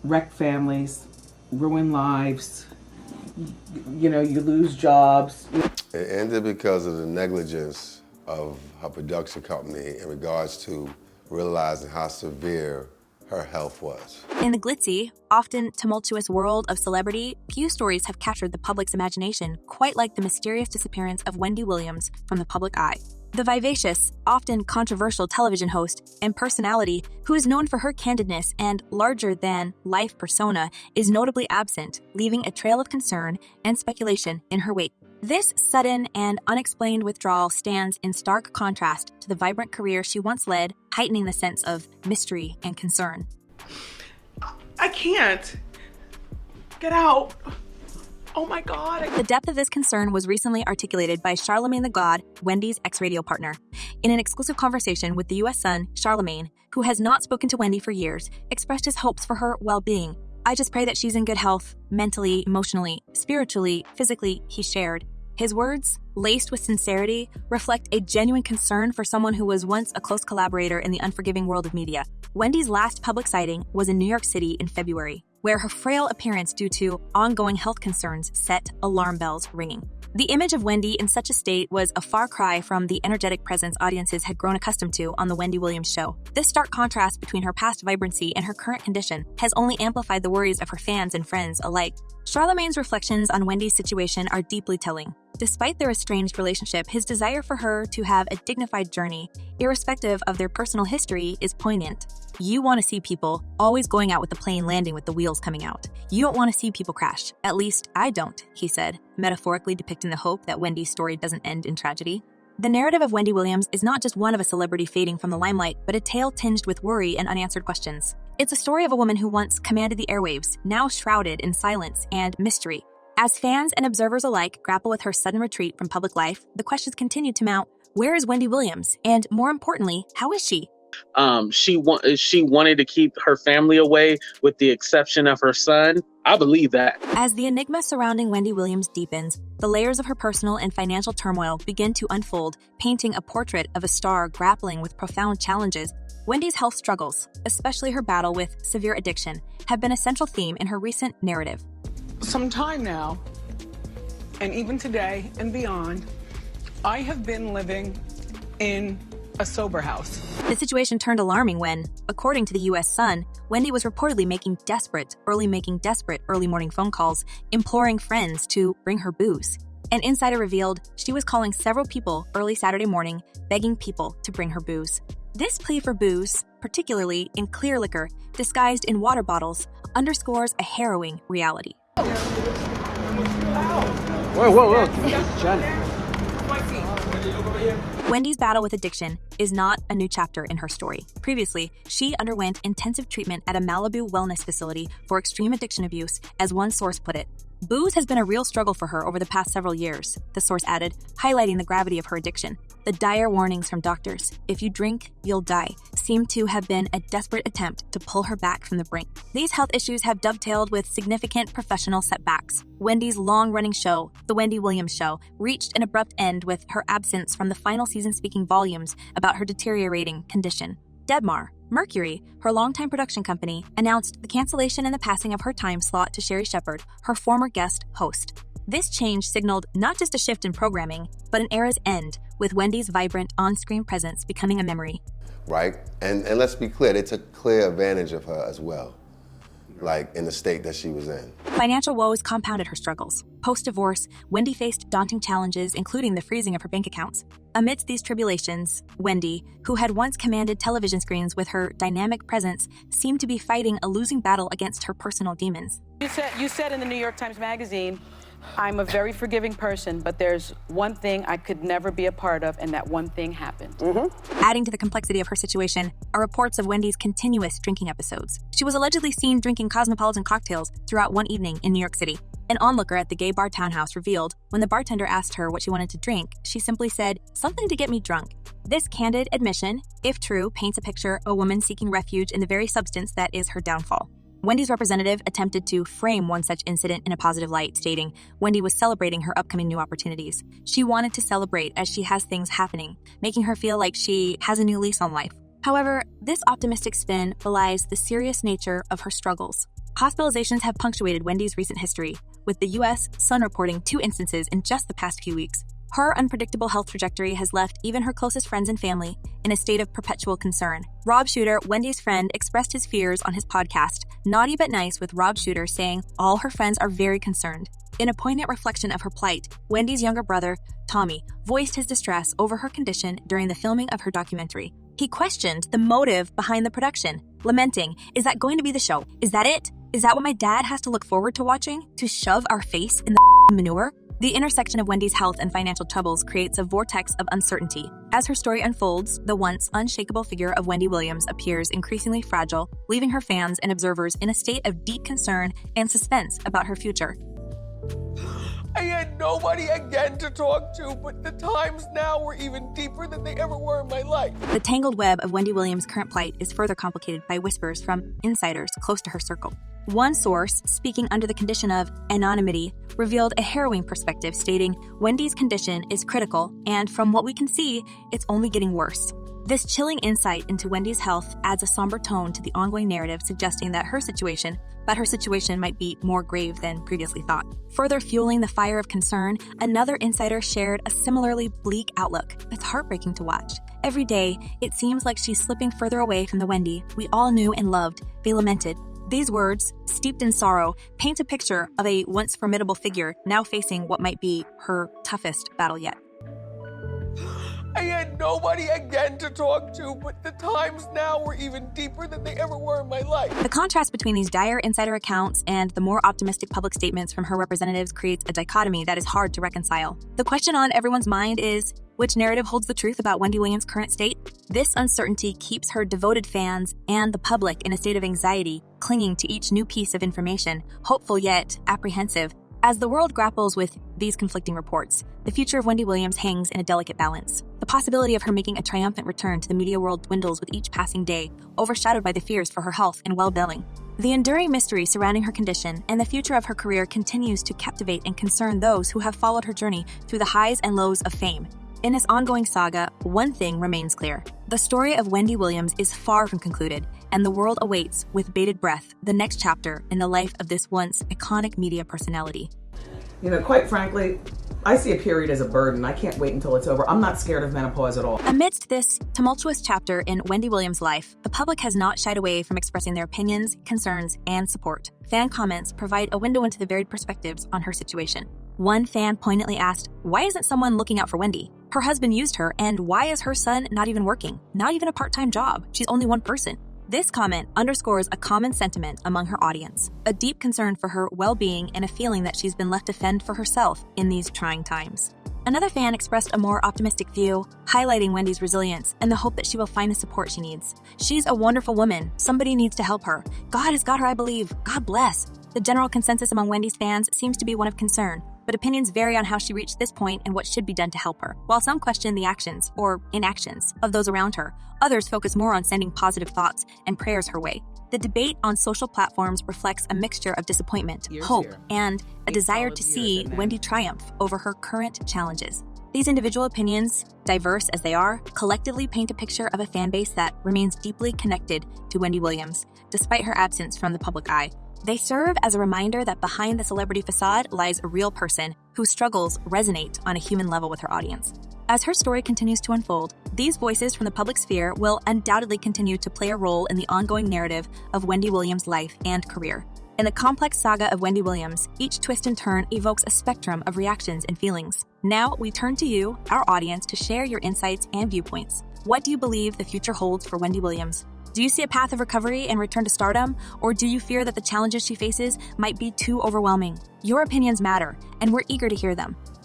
wreck families, ruin lives, you lose jobs. It ended because of the negligence of her production company in regards to realizing how severe her health was. In the glitzy, often tumultuous world of celebrity, few stories have captured the public's imagination quite like the mysterious disappearance of Wendy Williams from the public eye. The vivacious, often controversial television host and personality who is known for her candidness and larger-than-life persona is notably absent, leaving a trail of concern and speculation in her wake. This sudden and unexplained withdrawal stands in stark contrast to the vibrant career she once led, heightening the sense of mystery and concern. I can't. Get out. Oh my God. The depth of this concern was recently articulated by Charlamagne the God, Wendy's ex-radio partner. In an exclusive conversation with the U.S. Sun, Charlamagne, who has not spoken to Wendy for years, expressed his hopes for her well-being. "I just pray that she's in good health, mentally, emotionally, spiritually, physically," he shared. His words, laced with sincerity, reflect a genuine concern for someone who was once a close collaborator in the unforgiving world of media. Wendy's last public sighting was in New York City in February, where her frail appearance due to ongoing health concerns set alarm bells ringing. The image of Wendy in such a state was a far cry from the energetic presence audiences had grown accustomed to on The Wendy Williams Show. This stark contrast between her past vibrancy and her current condition has only amplified the worries of her fans and friends alike. Charlamagne's reflections on Wendy's situation are deeply telling. Despite their estranged relationship, his desire for her to have a dignified journey, irrespective of their personal history, is poignant. You want to see people always going out with the plane landing with the wheels coming out. You don't want to see people crash. At least I don't, he said, metaphorically depicting the hope that Wendy's story doesn't end in tragedy. The narrative of Wendy Williams is not just one of a celebrity fading from the limelight, but a tale tinged with worry and unanswered questions. It's a story of a woman who once commanded the airwaves, now shrouded in silence and mystery. As fans and observers alike grapple with her sudden retreat from public life, the questions continue to mount. Where is Wendy Williams? And more importantly, how is she? She wanted to keep her family away with the exception of her son. I believe that. As the enigma surrounding Wendy Williams deepens, the layers of her personal and financial turmoil begin to unfold, painting a portrait of a star grappling with profound challenges. Wendy's health struggles, especially her battle with severe addiction, have been a central theme in her recent narrative. Some time now, and even today and beyond, I have been living in a sober house. The situation turned alarming when, according to the U.S. Sun, Wendy was reportedly making desperate early morning phone calls, imploring friends to bring her booze. An insider revealed she was calling several people early Saturday morning, begging people to bring her booze. This plea for booze, particularly in clear liquor disguised in water bottles, underscores a harrowing reality. Whoa. Johnny. Wendy's battle with addiction is not a new chapter in her story. Previously, she underwent intensive treatment at a Malibu wellness facility for extreme addiction abuse, as one source put it. Booze has been a real struggle for her over the past several years, the source added, highlighting the gravity of her addiction. The dire warnings from doctors, "If you drink, you'll die," seem to have been a desperate attempt to pull her back from the brink. These health issues have dovetailed with significant professional setbacks. Wendy's long-running show, The Wendy Williams Show, reached an abrupt end with her absence from the final season, speaking volumes about her deteriorating condition. Debmar, Mercury, her longtime production company, announced the cancellation and the passing of her time slot to Sherri Shepherd, her former guest host. This change signaled not just a shift in programming, but an era's end, with Wendy's vibrant on-screen presence becoming a memory. Right? And let's be clear, they took clear advantage of her as well, like in the state that she was in. Financial woes compounded her struggles. Post-divorce, Wendy faced daunting challenges, including the freezing of her bank accounts. Amidst these tribulations, Wendy, who had once commanded television screens with her dynamic presence, seemed to be fighting a losing battle against her personal demons. You said in the New York Times Magazine, "I'm a very forgiving person, but there's one thing I could never be a part of, and that one thing happened." Adding to the complexity of her situation are reports of Wendy's continuous drinking episodes. She was allegedly seen drinking cosmopolitan cocktails throughout one evening in New York City. An onlooker at the gay bar townhouse revealed when the bartender asked her what she wanted to drink, she simply said, "Something to get me drunk." This candid admission, if true, paints a picture of a woman seeking refuge in the very substance that is her downfall. Wendy's representative attempted to frame one such incident in a positive light, stating Wendy was celebrating her upcoming new opportunities. She wanted to celebrate as she has things happening, making her feel like she has a new lease on life. However, this optimistic spin belies the serious nature of her struggles. Hospitalizations have punctuated Wendy's recent history, with the U.S. Sun reporting 2 instances in just the past few weeks. Her unpredictable health trajectory has left even her closest friends and family in a state of perpetual concern. Rob Shooter, Wendy's friend, expressed his fears on his podcast, Naughty But Nice with Rob Shooter, saying all her friends are very concerned. In a poignant reflection of her plight, Wendy's younger brother, Tommy, voiced his distress over her condition during the filming of her documentary. He questioned the motive behind the production, lamenting, "Is that going to be the show? Is that it? Is that what my dad has to look forward to watching? To shove our face in the manure?" The intersection of Wendy's health and financial troubles creates a vortex of uncertainty. As her story unfolds, the once unshakable figure of Wendy Williams appears increasingly fragile, leaving her fans and observers in a state of deep concern and suspense about her future. I had nobody again to talk to, but the times now were even deeper than they ever were in my life. The tangled web of Wendy Williams' current plight is further complicated by whispers from insiders close to her circle. One source, speaking under the condition of anonymity, revealed a harrowing perspective stating Wendy's condition is critical, and from what we can see, it's only getting worse. This chilling insight into Wendy's health adds a somber tone to the ongoing narrative, suggesting that her situation might be more grave than previously thought. Further fueling the fire of concern, another insider shared a similarly bleak outlook. It's heartbreaking to watch. Every day, it seems like she's slipping further away from the Wendy we all knew and loved, they lamented. These words, steeped in sorrow, paint a picture of a once formidable figure now facing what might be her toughest battle yet. I had nobody again to talk to, but the times now were even deeper than they ever were in my life. The contrast between these dire insider accounts and the more optimistic public statements from her representatives creates a dichotomy that is hard to reconcile. The question on everyone's mind is, which narrative holds the truth about Wendy Williams' current state? This uncertainty keeps her devoted fans and the public in a state of anxiety, clinging to each new piece of information, hopeful yet apprehensive. As the world grapples with these conflicting reports, the future of Wendy Williams hangs in a delicate balance. The possibility of her making a triumphant return to the media world dwindles with each passing day, overshadowed by the fears for her health and well-being. The enduring mystery surrounding her condition and the future of her career continues to captivate and concern those who have followed her journey through the highs and lows of fame. In this ongoing saga, one thing remains clear. The story of Wendy Williams is far from concluded, and the world awaits with bated breath the next chapter in the life of this once iconic media personality. You know, quite frankly, I see a period as a burden. I can't wait until it's over. I'm not scared of menopause at all. Amidst this tumultuous chapter in Wendy Williams' life, the public has not shied away from expressing their opinions, concerns, and support. Fan comments provide a window into the varied perspectives on her situation. One fan poignantly asked, "Why isn't someone looking out for Wendy? Her husband used her, and why is her son not even working? Not even a part-time job. She's only one person." This comment underscores a common sentiment among her audience, a deep concern for her well-being and a feeling that she's been left to fend for herself in these trying times. Another fan expressed a more optimistic view, highlighting Wendy's resilience and the hope that she will find the support she needs. "She's a wonderful woman. Somebody needs to help her. God has got her, I believe. God bless." The general consensus among Wendy's fans seems to be one of concern, but opinions vary on how she reached this point and what should be done to help her. While some question the actions, or inactions, of those around her, others focus more on sending positive thoughts and prayers her way. The debate on social platforms reflects a mixture of disappointment, hope, and a desire to see Wendy triumph over her current challenges. These individual opinions, diverse as they are, collectively paint a picture of a fan base that remains deeply connected to Wendy Williams, despite her absence from the public eye. They serve as a reminder that behind the celebrity facade lies a real person whose struggles resonate on a human level with her audience. As her story continues to unfold, these voices from the public sphere will undoubtedly continue to play a role in the ongoing narrative of Wendy Williams' life and career. In the complex saga of Wendy Williams, each twist and turn evokes a spectrum of reactions and feelings. Now we turn to you, our audience, to share your insights and viewpoints. What do you believe the future holds for Wendy Williams? Do you see a path of recovery and return to stardom, or do you fear that the challenges she faces might be too overwhelming? Your opinions matter, and we're eager to hear them.